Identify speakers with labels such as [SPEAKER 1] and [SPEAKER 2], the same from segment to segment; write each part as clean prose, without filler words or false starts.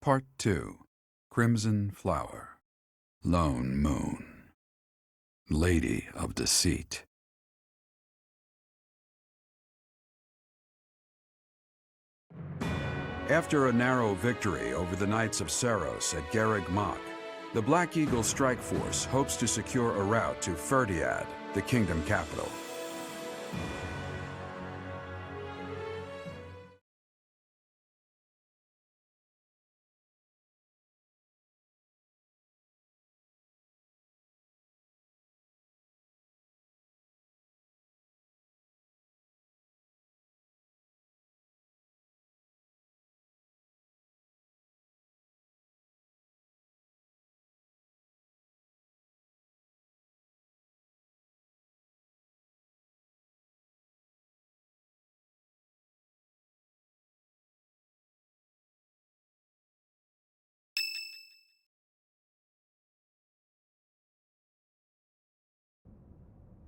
[SPEAKER 1] Part 2. Crimson Flower. Lone Moon. Lady of Deceit. After a narrow victory over the Knights of Saros at Garreg Mach, the Black Eagle Strike Force hopes to secure a route to Ferdiad, the kingdom capital.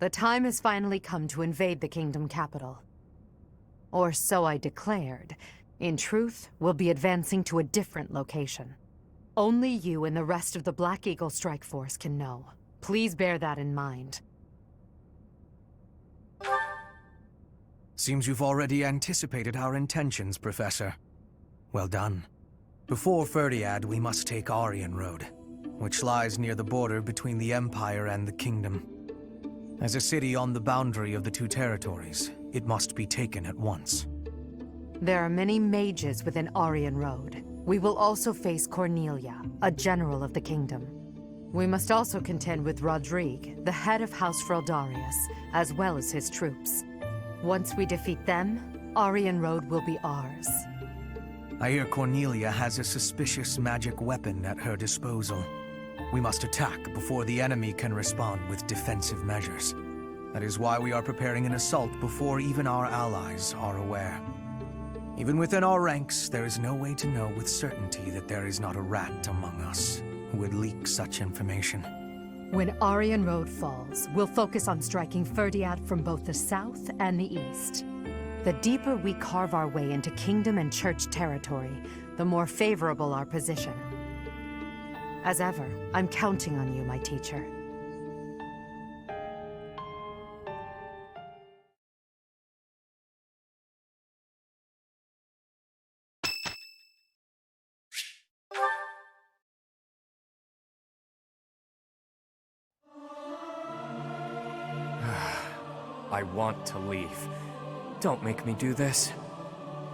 [SPEAKER 2] The time has finally come to invade the kingdom capital. Or so I declared. In truth, we'll be advancing to a different location. Only you and the rest of the Black Eagle Strike Force can know. Please bear that in mind.
[SPEAKER 3] Seems you've already anticipated our intentions, Professor. Well done. Before Ferdiad, we must take Aryan Road, which lies near the border between the Empire and the Kingdom. As a city on the boundary of the two territories, it must be taken at once.
[SPEAKER 2] There are many mages within Aryan Road. We will also face Cornelia, a general of the kingdom. We must also contend with Rodrigue, the head of House Fraldarius, as well as his troops. Once we defeat them, Aryan Road will be ours.
[SPEAKER 3] I hear Cornelia has a suspicious magic weapon at her disposal. We must attack before the enemy can respond with defensive measures. That is why we are preparing an assault before even our allies are aware. Even within our ranks, there is no way to know with certainty that there is not a rat among us who would leak such information.
[SPEAKER 2] When Aryan Road falls, we'll focus on striking Ferdiad from both the south and the east. The deeper we carve our way into kingdom and church territory, the more favorable our position. As ever, I'm counting on you, my teacher.
[SPEAKER 4] I want to leave. Don't make me do this.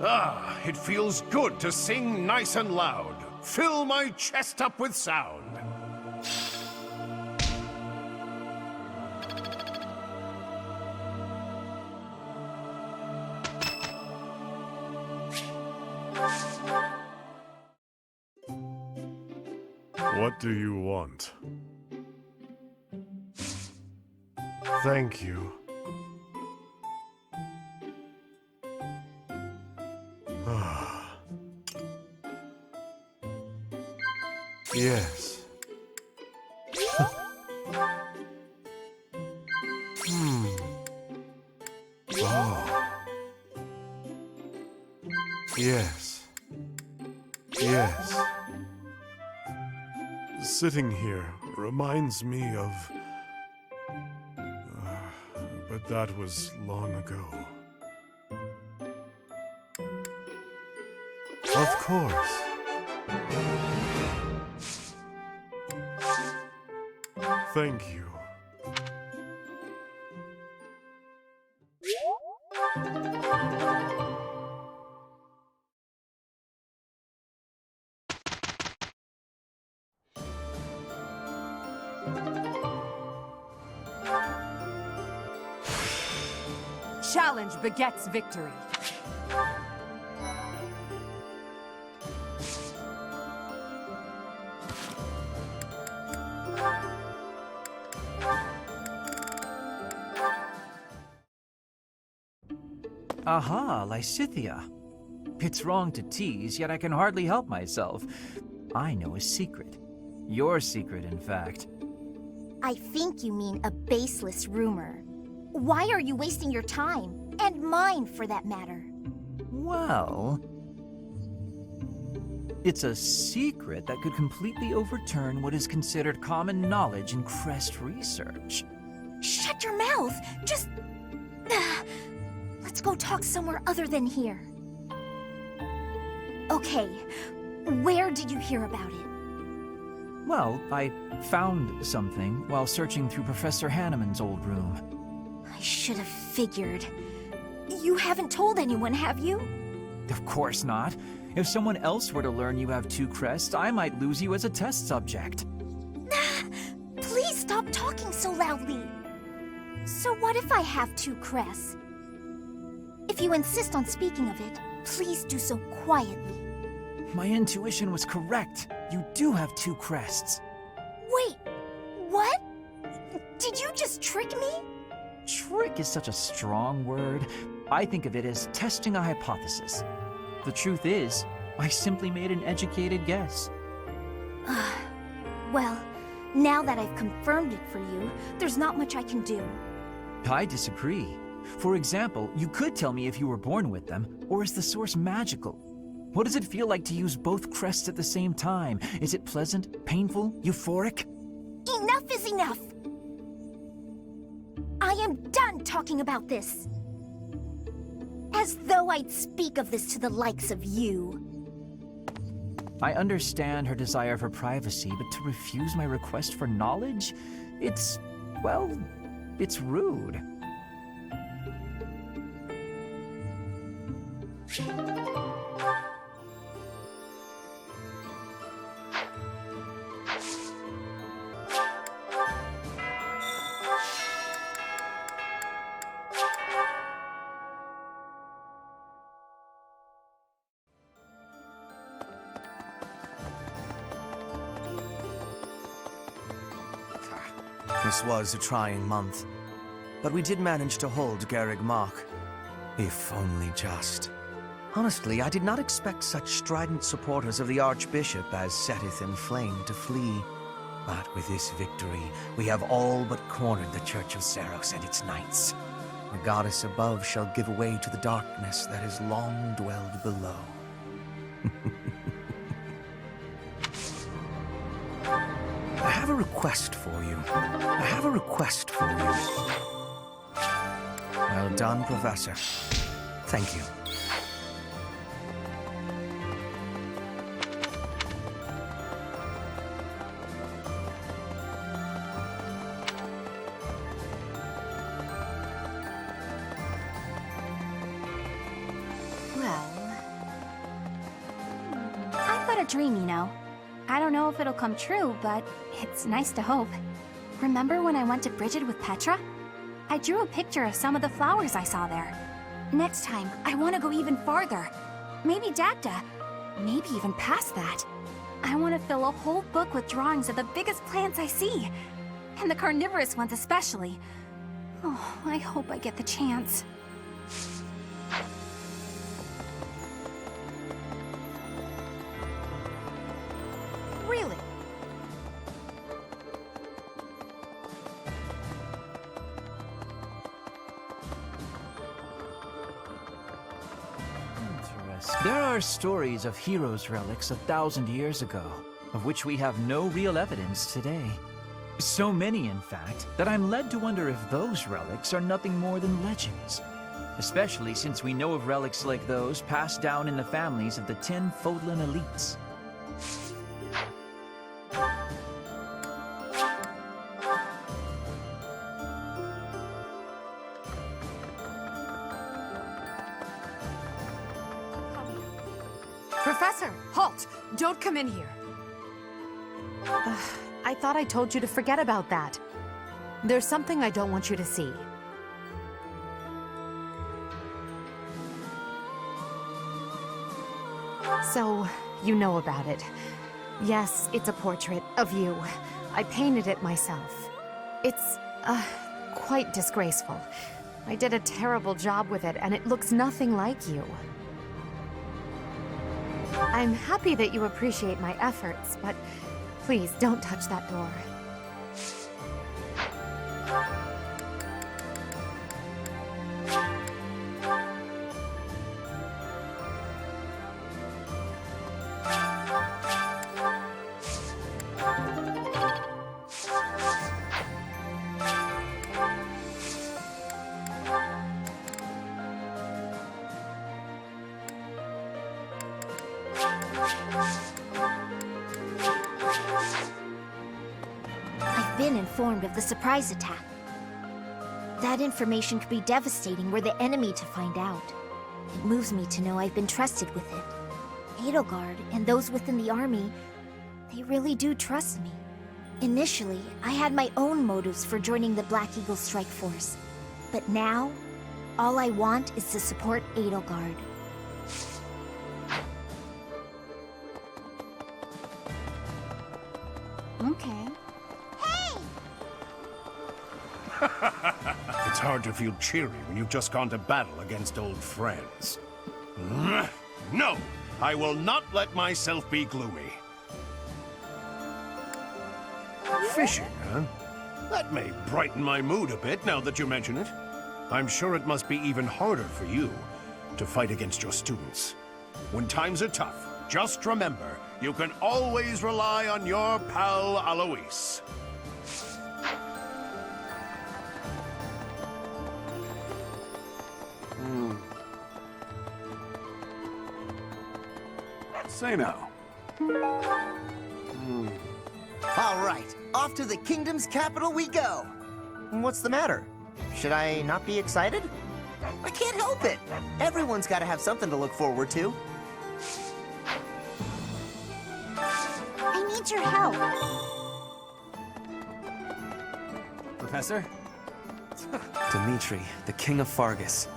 [SPEAKER 5] Ah, it feels good to sing nice and loud. Fill my chest up with sound.
[SPEAKER 6] What do you want? Thank you. Yes. Oh. Yes. Yes. Sitting here reminds me of... but that was long ago. Of course. Thank you.
[SPEAKER 2] Challenge begets victory.
[SPEAKER 7] Aha, Lysithea. It's wrong to tease, yet I can hardly help myself. I know a secret. Your secret, in fact.
[SPEAKER 8] I think you mean a baseless rumor. Why are you wasting your time? And mine, for that matter.
[SPEAKER 7] Well... It's a secret that could completely overturn what is considered common knowledge in crest research.
[SPEAKER 8] Shut your mouth! Just... Let's go talk somewhere other than here. Okay, where did you hear about it?
[SPEAKER 7] Well, I found something while searching through Professor Hanneman's old room.
[SPEAKER 8] I should have figured. You haven't told anyone, have you?
[SPEAKER 7] Of course not. If someone else were to learn you have 2 crests, I might lose you as a test subject.
[SPEAKER 8] Please stop talking so loudly. So what if I have 2 crests? If you insist on speaking of it, please do so quietly.
[SPEAKER 7] My intuition was correct. You do have 2 crests.
[SPEAKER 8] Wait, what? Did you just trick me?
[SPEAKER 7] Trick is such a strong word. I think of it as testing a hypothesis. The truth is, I simply made an educated guess.
[SPEAKER 8] Well, now that I've confirmed it for you, there's not much I can do.
[SPEAKER 7] I disagree. For example, you could tell me if you were born with them, or is the source magical? What does it feel like to use both crests at the same time? Is it pleasant, painful, euphoric?
[SPEAKER 8] Enough is enough! I am done talking about this. As though I'd speak of this to the likes of you.
[SPEAKER 7] I understand her desire for privacy, but to refuse my request for knowledge? It's, well, it's rude.
[SPEAKER 3] This was a trying month, but we did manage to hold Garreg Mach. If only just. Honestly, I did not expect such strident supporters of the Archbishop as setteth in flame to flee. But with this victory, we have all but cornered the Church of Seros and its knights. The goddess above shall give way to the darkness that has long dwelled below. I have a request for you. Well done, Professor. Thank you.
[SPEAKER 8] Well... I've got a dream, you know. I don't know if it'll come true, but it's nice to hope. Remember when I went to Bridget with Petra? I drew a picture of some of the flowers I saw there. Next time, I want to go even farther. Maybe Dagda. Maybe even past that. I want to fill a whole book with drawings of the biggest plants I see. And the carnivorous ones especially. Oh, I hope I get the chance.
[SPEAKER 2] Really?
[SPEAKER 7] Interesting. There are stories of heroes' relics 1,000 years ago, of which we have no real evidence today. So many, in fact, that I'm led to wonder if those relics are nothing more than legends. Especially since we know of relics like those passed down in the families of the 10 Fodlan elites.
[SPEAKER 2] Professor, halt! Don't come in here. I thought I told you to forget about that. There's something I don't want you to see. So, you know about it. Yes, it's a portrait of you. I painted it myself. It's, quite disgraceful. I did a terrible job with it, and it looks nothing like you. I'm happy that you appreciate my efforts, but please don't touch that door.
[SPEAKER 9] I've been informed of the surprise attack. That information could be devastating were the enemy to find out. It moves me to know I've been trusted with it. Edelgard and those within the army, they really do trust me. Initially, I had my own motives for joining the Black Eagle Strike Force. But now, all I want is to support Edelgard. Okay. Hey!
[SPEAKER 5] It's hard to feel cheery when you've just gone to battle against old friends. No! I will not let myself be gloomy. Fishing, huh? That may brighten my mood a bit now that you mention it. I'm sure it must be even harder for you to fight against your students. When times are tough, just remember, you can always rely on your pal Alois.
[SPEAKER 1] Say no.
[SPEAKER 10] All right, off to the kingdom's capital we go. What's the matter? Should I not be excited? I can't help it. Everyone's got to have something to look forward to.
[SPEAKER 9] I need your help.
[SPEAKER 4] Professor? Dimitri, the King of Fargus.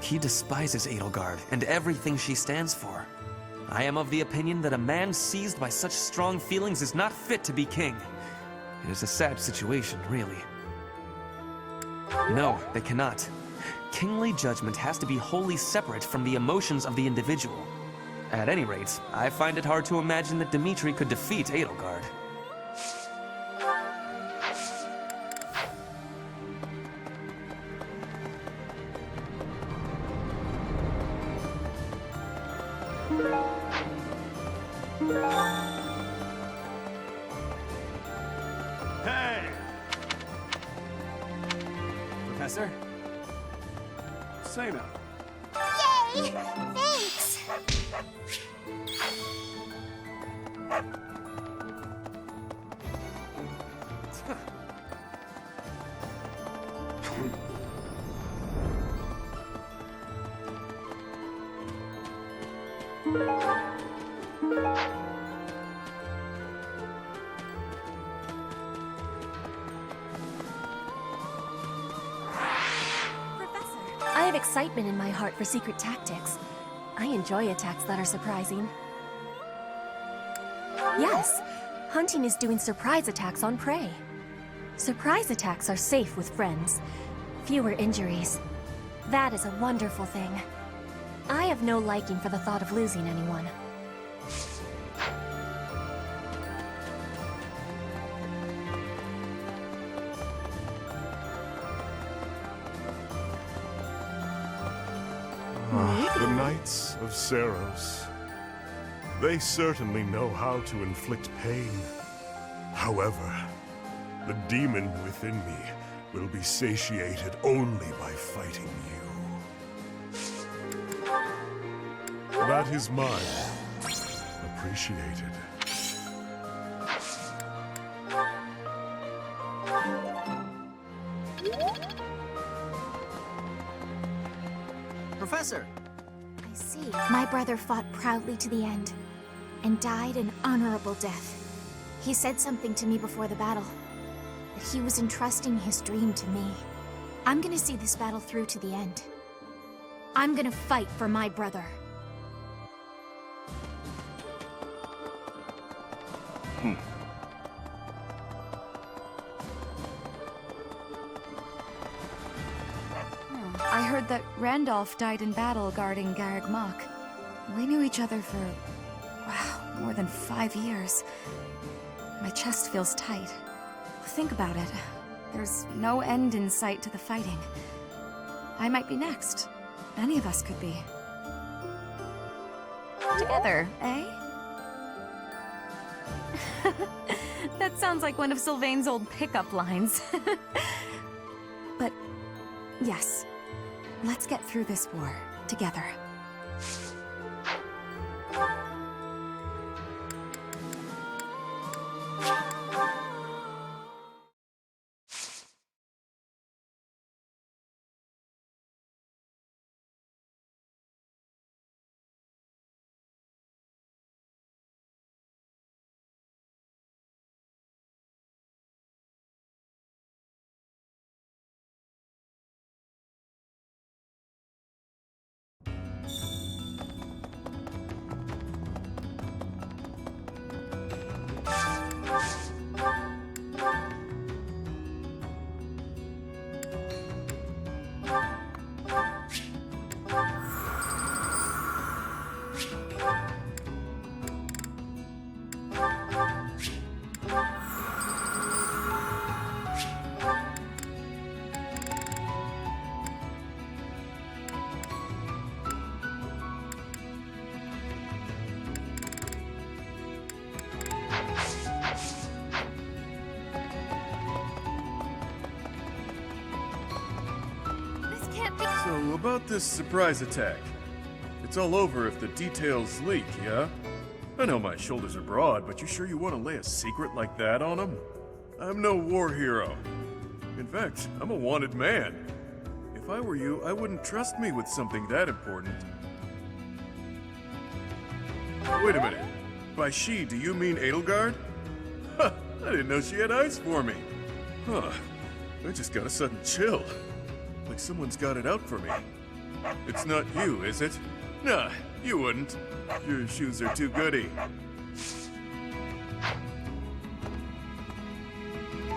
[SPEAKER 4] He despises Edelgard and everything she stands for. I am of the opinion that a man seized by such strong feelings is not fit to be king. It is a sad situation, really. No, they cannot. Kingly judgment has to be wholly separate from the emotions of the individual. At any rate, I find it hard to imagine that Dimitri could defeat Edelgard.
[SPEAKER 5] Hey!
[SPEAKER 4] Professor?
[SPEAKER 1] Say no.
[SPEAKER 9] Yay! Thanks!
[SPEAKER 11] I have excitement in my heart for secret tactics. I enjoy attacks that are surprising. Yes, hunting is doing surprise attacks on prey. Surprise attacks are safe with friends. Fewer injuries. That is a wonderful thing. I have no liking for the thought of losing anyone.
[SPEAKER 6] The Knights of Seros. They certainly know how to inflict pain. However, the demon within me will be satiated only by fighting you. That is mine. Appreciated.
[SPEAKER 10] Professor!
[SPEAKER 9] I see. My brother fought proudly to the end, and died an honorable death. He said something to me before the battle, that he was entrusting his dream to me. I'm gonna see this battle through to the end. I'm gonna fight for my brother.
[SPEAKER 2] I heard that Randolph died in battle guarding Garreg Mach. We knew each other for, wow, more than 5 years. My chest feels tight. Think about it. There's no end in sight to the fighting. I might be next. Any of us could be. Together, eh? That sounds like one of Sylvain's old pickup lines. But, yes. Let's get through this war, together.
[SPEAKER 12] So, about this surprise attack. It's all over if the details leak, yeah? I know my shoulders are broad, but you sure you want to lay a secret like that on them? I'm no war hero. In fact, I'm a wanted man. If I were you, I wouldn't trust me with something that important. Wait a minute. By she, do you mean Edelgard? Huh, I didn't know she had eyes for me. Huh, I just got a sudden chill. Like someone's got it out for me. It's not you, is it? Nah, you wouldn't. Your shoes are too goody.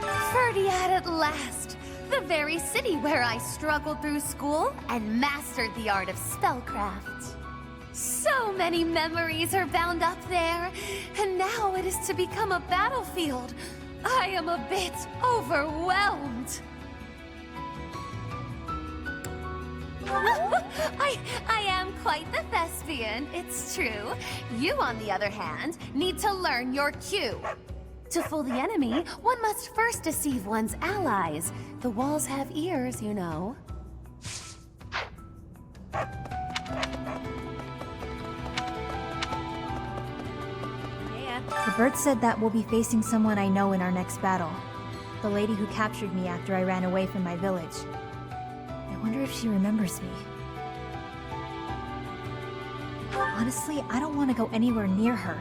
[SPEAKER 13] Ferdiad at last! The very city where I struggled through school and mastered the art of spellcraft. So many memories are bound up there, and now it is to become a battlefield. I am a bit overwhelmed. I am quite the thespian, it's true. You, on the other hand, need to learn your cue. To fool the enemy, one must first deceive one's allies. The walls have ears, you know.
[SPEAKER 14] The bird said that we'll be facing someone I know in our next battle. The lady who captured me after I ran away from my village. I wonder if she remembers me. Honestly, I don't want to go anywhere near her.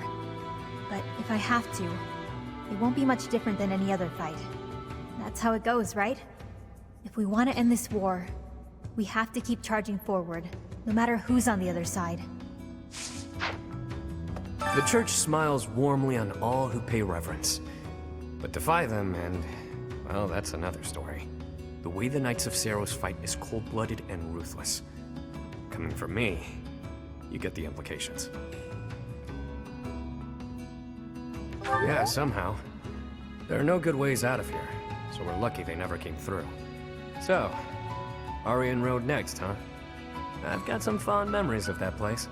[SPEAKER 14] But if I have to, it won't be much different than any other fight. That's how it goes, right? If we want to end this war, we have to keep charging forward, no matter who's on the other side.
[SPEAKER 15] The Church smiles warmly on all who pay reverence. But defy them and, well, that's another story. The way the Knights of Seiros fight is cold-blooded and ruthless. Coming from me, you get the implications. Yeah, somehow. There are no good ways out of here, so we're lucky they never came through. So, Aryan Road next, huh? I've got some fond memories of that place.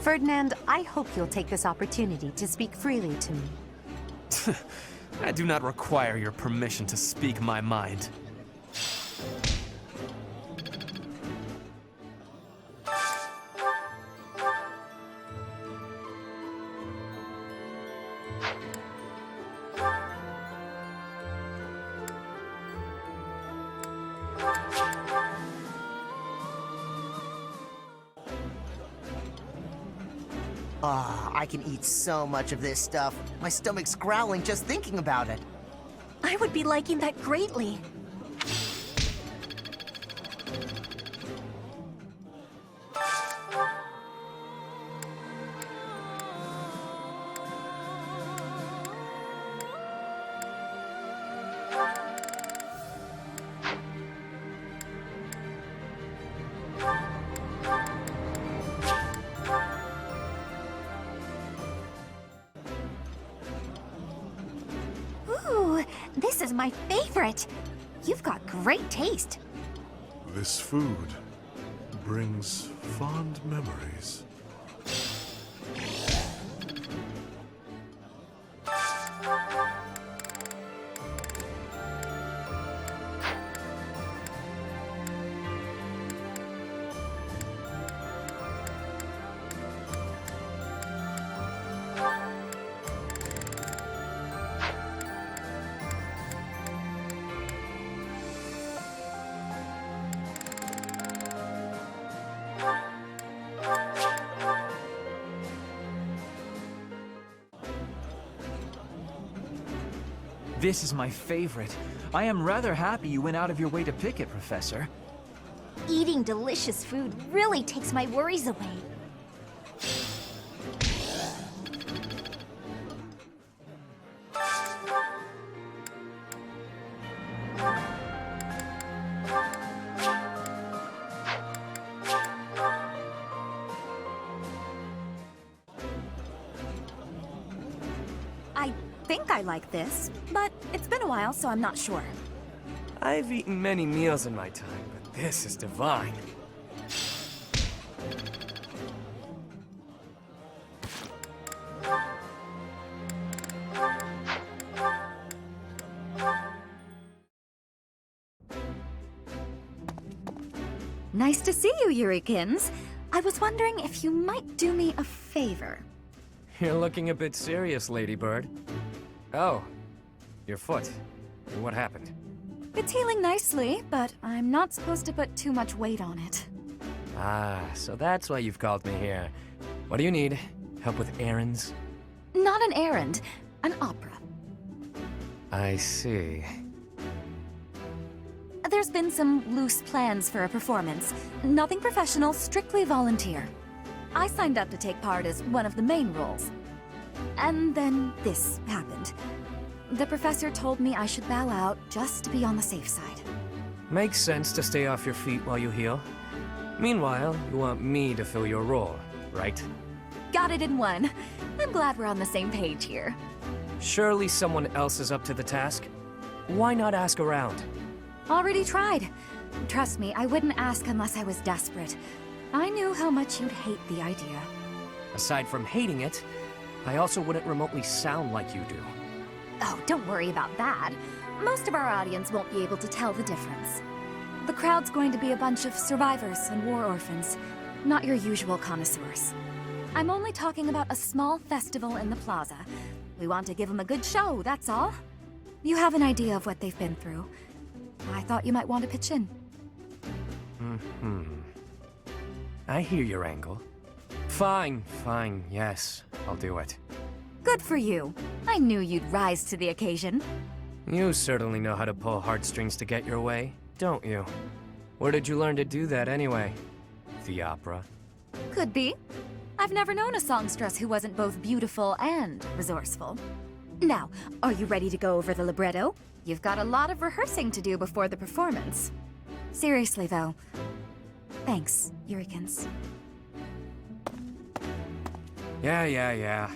[SPEAKER 2] Ferdinand, I hope you'll take this opportunity to speak freely to me.
[SPEAKER 4] I do not require your permission to speak my mind.
[SPEAKER 10] I can eat so much of this stuff. My stomach's growling just thinking about it.
[SPEAKER 11] I would be liking that greatly.
[SPEAKER 13] Ooh, this is my favorite. You've got great taste.
[SPEAKER 6] This food brings fond memories.
[SPEAKER 7] This is my favorite. I am rather happy you went out of your way to pick it, Professor.
[SPEAKER 9] Eating delicious food really takes my worries away.
[SPEAKER 11] I think I like this, but it's been a while, so I'm not sure.
[SPEAKER 15] I've eaten many meals in my time, but this is divine.
[SPEAKER 11] Nice to see you, Yurikins. I was wondering if you might do me a favor.
[SPEAKER 15] You're looking a bit serious, Ladybird. Oh, your foot. What happened?
[SPEAKER 11] It's healing nicely, but I'm not supposed to put too much weight on it.
[SPEAKER 15] Ah, so that's why you've called me here. What do you need? Help with errands?
[SPEAKER 11] Not an errand, an opera.
[SPEAKER 15] I see.
[SPEAKER 11] There's been some loose plans for a performance. Nothing professional, strictly volunteer. I signed up to take part as one of the main roles. And then this happened. The professor told me I should bow out just to be on the safe side.
[SPEAKER 15] Makes sense to stay off your feet while you heal. Meanwhile, you want me to fill your role, right?
[SPEAKER 11] Got it in one. I'm glad we're on the same page here.
[SPEAKER 15] Surely someone else is up to the task. Why not ask around?
[SPEAKER 11] Already tried. Trust me, I wouldn't ask unless I was desperate. I knew how much you'd hate the idea.
[SPEAKER 15] Aside from hating it, I also wouldn't remotely sound like you do.
[SPEAKER 11] Oh, don't worry about that. Most of our audience won't be able to tell the difference. The crowd's going to be a bunch of survivors and war orphans, not your usual connoisseurs. I'm only talking about a small festival in the plaza. We want to give them a good show, that's all. You have an idea of what they've been through. I thought you might want to pitch in.
[SPEAKER 15] I hear your angle. Fine, yes, I'll do it.
[SPEAKER 11] Good for you. I knew you'd rise to the occasion.
[SPEAKER 15] You certainly know how to pull heartstrings to get your way, don't you? Where did you learn to do that anyway? The opera?
[SPEAKER 11] Could be. I've never known a songstress who wasn't both beautiful and resourceful. Now, are you ready to go over the libretto? You've got a lot of rehearsing to do before the performance. Seriously, though. Thanks, Yurikins.
[SPEAKER 15] Yeah.